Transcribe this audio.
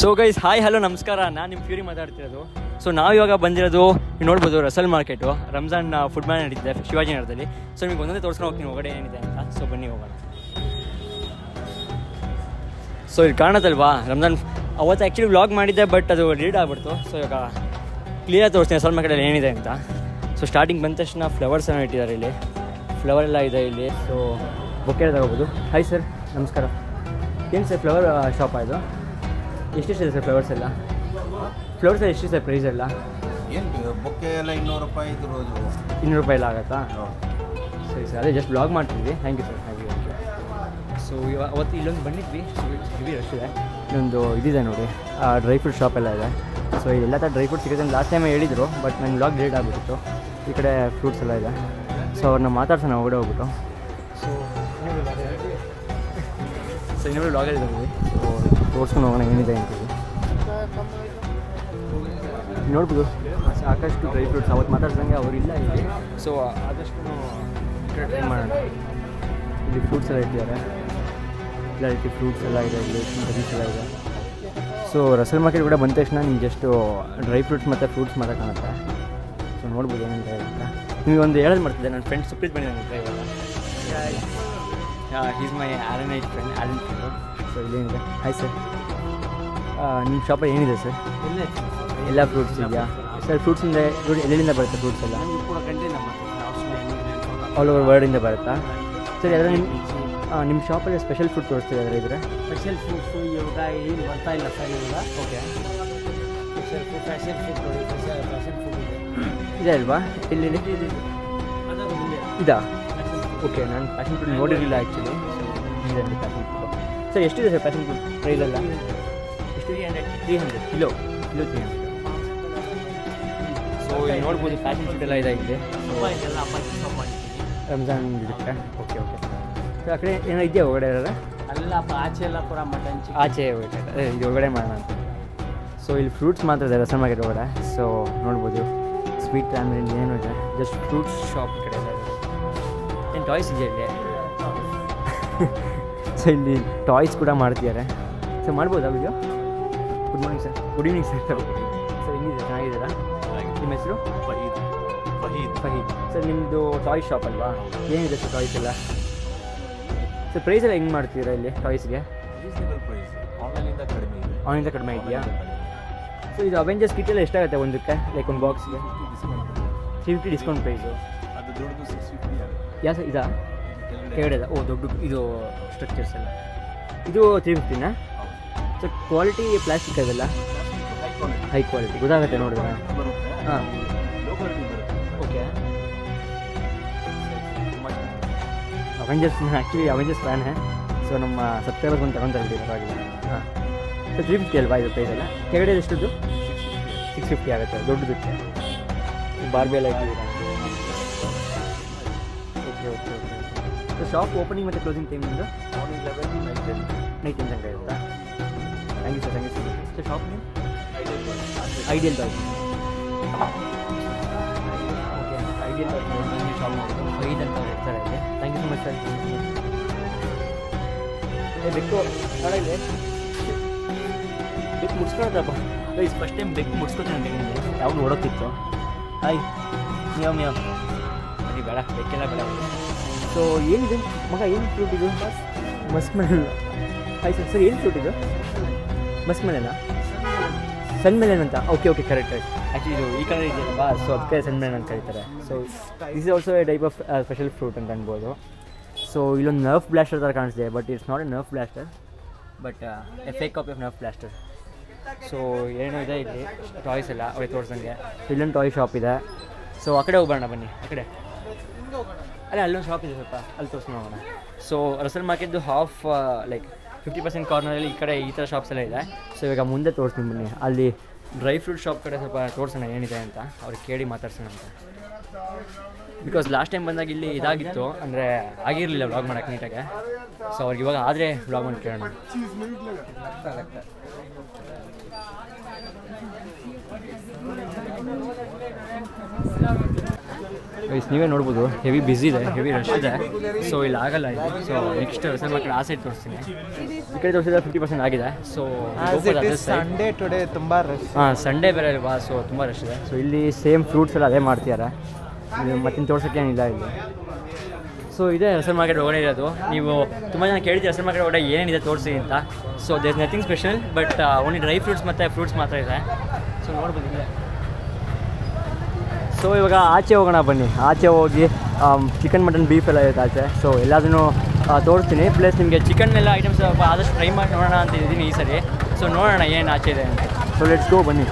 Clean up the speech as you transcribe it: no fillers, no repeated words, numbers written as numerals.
So guys hi hello ನಮಸ್ಕಾರ, ನಾನು ನಿಮ್ಮ ಫ್ಯೂರಿ ಮಾತಾಡ್ತಿರೋದು. ಸೊ ನಾವು ಇವಾಗ ಬಂದಿರೋದು ನೋಡ್ಬೋದು Russell market, Ramzan food man ನಡೀತಿದೆ ಶಿವಾಜಿನಗರದಲ್ಲಿ. ಸೊ ನಿಮಗೆ ಒಂದೊಂದೇ ತೋರಿಸ್ಕೊಂಡು ಹೋಗ್ತೀನಿ ಹೊರಗಡೆ ಏನಿದೆ ಅಂತ. ಸೊ ಬನ್ನಿ ಹೋಗೋಣ. ಸೊ ಇಲ್ಲಿ ಕಾಣುತ್ತಲ್ವಾ ರಂಜಾನ್, ಅವತ್ತು ಆ್ಯಕ್ಚುಲಿ ವ್ಲಾಗ್ ಮಾಡಿದ್ದೆ ಬಟ್ ಅದು ಡಿಲೀಟ್ ಆಗ್ಬಿಡ್ತು. ಸೊ ಇವಾಗ ಕ್ಲಿಯರ್ ತೋರಿಸ್ತೀನಿ ರಸಲ್ ಮಾರ್ಕೆಟಲ್ಲಿ ಏನಿದೆ ಅಂತ. ಸೊ ಸ್ಟಾರ್ಟಿಂಗ್ ಬಂದ ತಕ್ಷಣ ಫ್ಲವರ್ಸ್ ಎಲ್ಲ ಇಟ್ಟಿದ್ದಾರೆ, ಇಲ್ಲಿ ಫ್ಲವರ್ ಎಲ್ಲ ಇದೆ ಇಲ್ಲಿ. ಸೊ ಬೊಕ್ಕೆ ತಗೋಬೋದು. ಹಾಯ್ ಸರ್, ನಮಸ್ಕಾರ. ಏನು ಸರ್ ಫ್ಲವರ್ ಶಾಪಾ ಇದು? ಎಷ್ಟಿದೆ ಸರ್ ಫ್ಲವರ್ಸ್ ಎಲ್ಲ? ಫ್ಲವರ್ಸ್ ಎಲ್ಲ ಎಷ್ಟಿದೆ ಸರ್ ಪ್ರೈಸ್ ಎಲ್ಲ? ಏನು ಬೊಕ್ಕೆ ಎಲ್ಲ 200 ರೂಪಾಯಿ ಇದ್ದು ರೋಜು 200 ರೂಪಾಯಿ ಎಲ್ಲ ಆಗುತ್ತಾ? ಸರಿ ಸರ್, ಅದೇ ಜಸ್ಟ್ ಬ್ಲಾಗ್ ಮಾಡ್ತಿದ್ವಿ. Thank you sir, thank you. So ಅವತ್ತು ಇಲ್ಲೊಂದು ಬಂದಿದ್ವಿ, ಹೆವಿ ರಶ್ ಇದೆ. ಇಲ್ಲೊಂದು ಇದಿದೆ ನೋಡಿ, ಡ್ರೈ ಫ್ರೂಟ್ ಶಾಪ್ ಎಲ್ಲ ಇದೆ. ಸೊ ಎಲ್ಲ ಥರ ಡ್ರೈ ಫ್ರೂಟ್ಸ್ ಸಿಗುತ್ತೆ ಲಾಸ್ಟ್ ಟೈಮೇ ಹೇಳಿದರು, ಬಟ್ ನನ್ನ ಬ್ಲಾಗ್ ಲೇಟ್ ಆಗಿಬಿಟ್ಟಿತ್ತು. ಈ ಕಡೆ ಫ್ರೂಟ್ಸ್ ಎಲ್ಲ ಇದೆ. ಸೊ ಅವ್ರನ್ನ ಮಾತಾಡ್ಸೋಣ ಹೊರಗಡೆ ಹೋಗ್ಬಿಟ್ಟು. ಸೊ ಇನ್ನೊಂದು ಬ್ಲಾಗಲ್ಲಿ ಇದ್ದೀವಿ. ಸೊ ತೋರಿಸ್ಕೊಂಡು ಹೋಗೋಣ ಏನಿದೆ ಅಂತೀವಿ. ನೋಡ್ಬೋದು ಸಾಕಷ್ಟು ಡ್ರೈ ಫ್ರೂಟ್ಸ್. ಅವತ್ತು ಮಾತಾಡ್ಸಂಗೆ ಅವ್ರು ಇಲ್ಲ ಇಲ್ಲಿ. ಸೊ ಆದಷ್ಟು ಈ ಕಡೆ ಟ್ರೈ ಮಾಡೋಣ. ಇಲ್ಲಿ ಫ್ರೂಟ್ಸ್ ಎಲ್ಲ ಇಟ್ಟಿದ್ದಾರೆ, ಎಲ್ಲ ರೀತಿ ಫ್ರೂಟ್ಸ್ ಎಲ್ಲ ಇದೆ, ಇಲ್ಲಿ ವೆಜಿಸ್ ಎಲ್ಲ ಇದೆ. ಸೊ ರಸಲ್ ಮಾರ್ಕೆಟ್ ಕೂಡ ಬಂದ ತಕ್ಷಣ ನಿಮ್ಗೆ ಜಸ್ಟ್ ಡ್ರೈ ಫ್ರೂಟ್ಸ್ ಮತ್ತು ಫ್ರೂಟ್ಸ್ ಮಾತ್ರ ಕಾಣುತ್ತೆ. ಸೊ ನೋಡ್ಬೋದು ಏನಂತ ಹೇಳ್ತಾ ನಿಮಗೆ ಒಂದು ಹೇಳೋದು ಮಾಡ್ತಿದ್ದೆ. ನನ್ನ ಫ್ರೆಂಡ್ ಸುಪ್ರೀತ್ ಬಂದಿದ್ದಾನೆ ಇವಾಗ. Is my RNI friend, RN friend. So ಇಲ್ಲೇನಿದೆ. ಹಾಯ್ ಸರ್, ನಿಮ್ಮ ಶಾಪಲ್ಲಿ ಏನಿದೆ ಸರ್? ಎಲ್ಲ ಫ್ರೂಟ್ಸ್ ಇದೆಯಾ ಸರ್? ಫ್ರೂಟ್ಸ್ ಅಂದರೆ ಎಲ್ಲಿಂದ ಬರುತ್ತೆ ಫ್ರೂಟ್ಸ್ ಎಲ್ಲ? ಆಲ್ ಓವರ್ ವರ್ಲ್ಡಿಂದ ಬರುತ್ತಾ ಸರ್? ಅದರ ನಿಮ್ಮ ಶಾಪಲ್ಲಿ ಸ್ಪೆಷಲ್ ಫ್ರೂಟ್ ತೋರಿಸ್ತೀವಿ ಅದರ ಇದ್ರೆ? ಸ್ಪೆಷಲ್ ಫ್ರೂಟ್ಸು ಇವಾಗ ಏನು ಬರ್ತಾ ಇಲ್ಲ ಸರ್ ಇವಾಗ. Okay, special fruit passion fruit ನೋಡಿ, ಫ್ಯಾಷನ್ ಫ್ರೂಟ್ ಇದೆ ಅಲ್ವಾ? ಇಲ್ಲಿ ಅದರ ಮುಂದೆ ಇದಾ? ಓಕೆ, ನಾನು ಪ್ಯಾಷನ್ ಫ್ರೂಟ್ ನೋಡಿರಲಿಲ್ಲ ಆ್ಯಕ್ಚುಲಿ. ಇದೆ ಪ್ಯಾಷನ್ ಫ್ರೂಟ್. ಸರ್ ಎಷ್ಟಿದೆ ಸರ್ ಪ್ಯಾಷನ್ ಫ್ರೂಟ್ ಪ್ರೈಸ್ ಎಲ್ಲ? ಎಷ್ಟು? 300 ಕಿಲೋ 300. ಸೊ ಇಲ್ಲಿ ನೋಡ್ಬೋದು ಪ್ಯಾಷನ್ ಫ್ರೂಟ್ ಎಲ್ಲ ಇದೆ ಇಲ್ಲಿ. ತುಂಬ ಇದೆಲ್ಲ ಅಪ್ಪಾಜಿ ಶಾಪ್ ಮಾಡಿದ್ದೀವಿ. ರಂಜಾನ್ ಇರುತ್ತೆ. Okay okay. ಸೊ ಆ ಕಡೆ ಏನೋ ಇದೆಯಾ ಹೊರಗಡೆ ಎಲ್ಲ? ಅಲ್ಲ ಆಚೆ ಎಲ್ಲ ಪೂರ ಮಟನ್ ಚಿಕನ್. ಆಚೆ ಹೋಗ್ಬೇಕಾಯ್ತು, ಇದು ಹೊರಗಡೆ ಮಾಡೋಣ ಅಂತ. ಸೊ ಇಲ್ಲಿ ಫ್ರೂಟ್ಸ್ ಮಾತ್ರ ಇದೆ ರಸಲ್ ಮಾರ್ಕೆಟ್ ಒಳಗಡೆ. ಸೊ ನೋಡ್ಬೋದು ಸ್ವೀಟ್ ಅಂದರೆ ಏನು ಇದೆ, ಜಸ್ಟ್ ಫ್ರೂಟ್ಸ್ ಶಾಪ್ ಈ ಕಡೆ ಎಲ್ಲ ಇದೆ. ಏನು ಟಾಯ್ಸ್ ಇದೆಯಾ ಇಲ್ಲಿ? ಸೊ ಇಲ್ಲಿ ಟಾಯ್ಸ್ ಕೂಡ ಮಾಡ್ತಿದ್ದಾರೆ. ಸೊ ಮಾಡ್ಬೋದಾ video? Good morning sir. Good evening sir. Sir ಹೆಂಗಿದೆ, ಚೆನ್ನಾಗಿದ್ದೀರಾ? ನಿಮ್ಮ ಹೆಸರು? ಫಹೀದ್. ಸರ್ ನಿಮ್ಮದು ಟಾಯ್ ಶಾಪ್ ಅಲ್ವಾ? ಏನಿದೆ ಸರ್ ಟಾಯ್ಸ್ ಎಲ್ಲ? ಸರ್ ಪ್ರೈಸ್ ಎಲ್ಲ ಹೆಂಗೆ ಮಾಡ್ತೀರಾ ಇಲ್ಲಿ ಟಾಯ್ಸ್ಗೆ? ರೀಸನೇಬಲ್ ಪ್ರೈಸ್, ಆನ್ಲೈನಿಂದ ಕಡಿಮೆ ಇದೆ. ಆನ್ಲೈನಿಂದ ಕಡಿಮೆ ಇದೆಯಾ? ಸೊ ಇದು ಅವೆಂಜರ್ಸ್ ಕಿಟ್ ಎಲ್ಲ ಎಷ್ಟಾಗುತ್ತೆ ಒಂದಕ್ಕೆ, ಲೈಕ್ ಒಂದು ಬಾಕ್ಸ್ಗೆ? 350 ಡಿಸ್ಕೌಂಟ್ ಪ್ರೈಸು. ಅದು ದೊಡ್ಡದು 650 ಆಗುತ್ತೆ. ಯಾ ಸರ್ ಇದಾ? ಕೆಳಗಡೆ ಇದೆ. ಓ ದೊಡ್ಡ ಇದು ಸ್ಟ್ರಕ್ಚರ್ಸ್ ಎಲ್ಲ ಇದು 350ನಾ? ಸೊ ಕ್ವಾಲಿಟಿ ಪ್ಲಾಸ್ಟಿಕ್ ಅವೆಲ್ಲ ಹೈ ಕ್ವಾಲಿಟಿ ಗೊತ್ತಾಗುತ್ತೆ ನೋಡಿದ್ರೆ. ಬರುತ್ತೆ, ಹಾಂ ಲೋ ಕ್ವಾಲಿಟಿ ಬರುತ್ತೆ. Okay. Avengers actually Avengers fan ಹೇ. ಸೊ ನಮ್ಮ ಸಬ್ಸ್ಕ್ರೈಬರ್ಸ್ ಬಂದು ತಗೊತಾರೆ ಪರವಾಗಿಲ್ಲ. ಹಾಂ. ಸೊ 350 ಅಲ್ವಾ ಇದು ಪ್ರೈಸ್ ಎಲ್ಲ? ಕೆಳಗಡೆ ಎಷ್ಟದ್ದು? 650 ಆಗುತ್ತೆ ದೊಡ್ಡದಕ್ಕೆ. ಬಾರ್ಬಿ ಎಲ್ಲ ಇಟ್ಟಿದ್ದೀರಾ? Okay okay okay. So shop opening ಮತ್ತು ಕ್ಲೋಸಿಂಗ್ ಟೈಮ್ ನಿಮ್ಮದು? Morning 11 night 10. ನೈಟ್ 10 ತನಕ ಇರುತ್ತಾ? Thank you sir, thank you so much. So shop name? Ideal toys. Okay, ideal toys ಬಂದು ಶಾಪ್ ಮಾಡೋದು 5 ಅಂತ ಅವ್ರು ಇರ್ತಾರೆ ಇಲ್ಲಿ. Thank you so much sir. ಬೆಕ್ಕು ನಾಳೆ ಬೆಕ್ಕು ಮುಡ್ಸ್ಕೊಳತ್ತಪ್ಪ. ಗೈಸ್ ಫಸ್ಟ್ ಟೈಮ್ ಬೆಕ್ಕು ಮುಡ್ಸ್ಕೊತೀನಿ ನಿಮಗೆ ಯಾವಾಗ ಓಡೋಕ್ತಿತ್ತು. ಹಾಯ್ ಮಿಯಾವ್ ಮಿಯಾವ್. ಬನ್ನಿ ಬೇಡ, ಬೆಕ್ಕೆಲ್ಲ ಬೇಡ. ಸೊ ಏನಿದೆ ಮಗ, ಏನು ಫ್ರೂಟ್ ಇದು? Musk melon. Hi sir. Sir ಏನು ಫ್ರೂಟ್ ಇದು? ಮಸ್ಕ್ ಮೆಲನಾ? ಸನ್ ಮೆಲನ್ ಅಂತ? Okay okay, correct correct. Actually ಇದು ಈ ಕಲರ್ ಇದೆಯಲ್ವಾ, ಸೊ ಅದಕ್ಕೆ ಸನ್ ಮೆಲನ್ ಅಂತ ಕರೀತಾರೆ. So this is also a type of special fruit ಅಂತ ಅನ್ಬೋದು. ಸೊ ಇಲ್ಲೊಂದು ನರ್ಫ್ ಬ್ಲಾಸ್ಟರ್ ಥರ ಕಾಣಿಸ್ತಿದೆ, but it's not a Nerf blaster, but a fake copy of Nerf blaster. So ಏನೋ ಇದೆ ಇಲ್ಲಿ ಟಾಯ್ಸ್ ಎಲ್ಲ ಅವ್ರಿಗೆ ತೋರಿಸ್ದಂಗೆ. ಇಲ್ಲೊಂದು ಟಾಯ್ ಶಾಪ್ ಇದೆ. ಸೊ ಆ ಕಡೆ ಹೋಗೋಣ ಬನ್ನಿ. ಆ ಕಡೆ ಅಲ್ಲ ಅಲ್ಲೊಂದು ಶಾಪ್ ಇದೆ, ಸ್ವಲ್ಪ ಅಲ್ಲಿ ತೋರಿಸ್ಕೊಂಡು ಹೋಗೋಣ. ಸೊ ರಸಲ್ ಮಾರ್ಕೆಟ್ದು ಹಾಫ್ ಲೈಕ್ 50% ಕಾರ್ನರಲ್ಲಿ ಈ ಕಡೆ ಈ ಥರ ಶಾಪ್ಸ್ ಎಲ್ಲ ಇದೆ. ಸೊ ಇವಾಗ ಮುಂದೆ ತೋರಿಸ್ತೀನಿ ಬನ್ನಿ. ಅಲ್ಲಿ ಡ್ರೈ ಫ್ರೂಟ್ ಶಾಪ್ ಕಡೆ ಸ್ವಲ್ಪ ತೋರಿಸೋಣ ಏನಿದೆ ಅಂತ, ಅವ್ರಿಗೆ ಕೇಳಿ ಮಾತಾಡ್ಸೋಣ ಅಂತ. ಬಿಕಾಸ್ ಲಾಸ್ಟ್ ಟೈಮ್ ಬಂದಾಗ ಇಲ್ಲಿ ಇದಾಗಿತ್ತು, ಅಂದರೆ ಆಗಿರಲಿಲ್ಲ ವ್ಲಾಗ್ ಮಾಡೋಕ್ಕೆ ನೀಟಾಗೆ. ಸೊ ಅವ್ರಿಗೆ ಇವಾಗ ಆದರೆ ವ್ಲಾಗ್ ಮಾಡಿ ಕೇಳೋಣ. ನೀವೇ ನೋಡ್ಬೋದು ಹೆವಿ ಬ್ಯುಸಿ ಇದೆ, ಹೆವಿ ರಶ್ ಇದೆ. ಸೊ ಇಲ್ಲಿ ಆಗಲ್ಲ ಇದು. ಸೊ ನೆಕ್ಸ್ಟ್ ರಸಲ್ ಮಾರ್ಕೆಟ್ ಆ ಸೈಡ್ ತೋರಿಸ್ತೀನಿ. ಈ ಕಡೆ ತೋರಿಸಿದ್ರೆ 50% ಆಗಿದೆ. ಸೊ ಸಂಡೇ ಟುಡೇ ತುಂಬ ರಶ್. ಹಾಂ, ಸಂಡೇ ಬೇರೆ ಅಲ್ವಾ, ಸೊ ತುಂಬ ರಶ್ ಇದೆ. ಸೊ ಇಲ್ಲಿ ಸೇಮ್ ಫ್ರೂಟ್ಸ್ ಎಲ್ಲ ಅದೇ ಮಾಡ್ತಿದ್ದಾರೆ. ಮತ್ತಿನ್ನು ತೋರ್ಸೋಕ್ಕೇನಿಲ್ಲ ಇಲ್ಲಿ. ಸೊ ಇದೇ ರಸಲ್ ಮಾರ್ಕೆಟ್ ಒಳಗಡೆ ಇರೋದು. ನೀವು ತುಂಬ ಜನ ಕೇಳಿದ್ದೀವಿ ರಸಲ್ ಮಾರ್ಕೆಟ್ ಒಳಗಡೆ ಏನೇನಿದೆ ತೋರಿಸಿ ಅಂತ. So there nothing special, but only dry fruits ಮತ್ತು ಫ್ರೂಟ್ಸ್ ಮಾತ್ರ ಇದೆ. ಸೊ ನೋಡ್ಬೋದು ಇಲ್ಲೇ. ಸೊ ಇವಾಗ ಆಚೆ ಹೋಗೋಣ ಬನ್ನಿ. ಆಚೆ ಹೋಗಿ ಚಿಕನ್ ಮಟನ್ ಬೀಫ್ ಎಲ್ಲ ಇರುತ್ತೆ ಆಚೆ. ಸೊ ಎಲ್ಲದನ್ನು ತೋರಿಸ್ತೀನಿ. ಪ್ಲಸ್ ನಿಮಗೆ ಚಿಕನ್ ಎಲ್ಲ ಐಟಮ್ಸ್ ಆದಷ್ಟು ಟ್ರೈ ಮಾಡಿ ನೋಡೋಣ ಅಂತ ಇದ್ದೀನಿ ಈ ಸರಿ. ಸೊ ನೋಡೋಣ ಏನು ಆಚೆ ಇದೆ ಅಂತ. ಸೊ ಲೆಟ್ಸ್ ಗೋ ಬನ್ನಿ.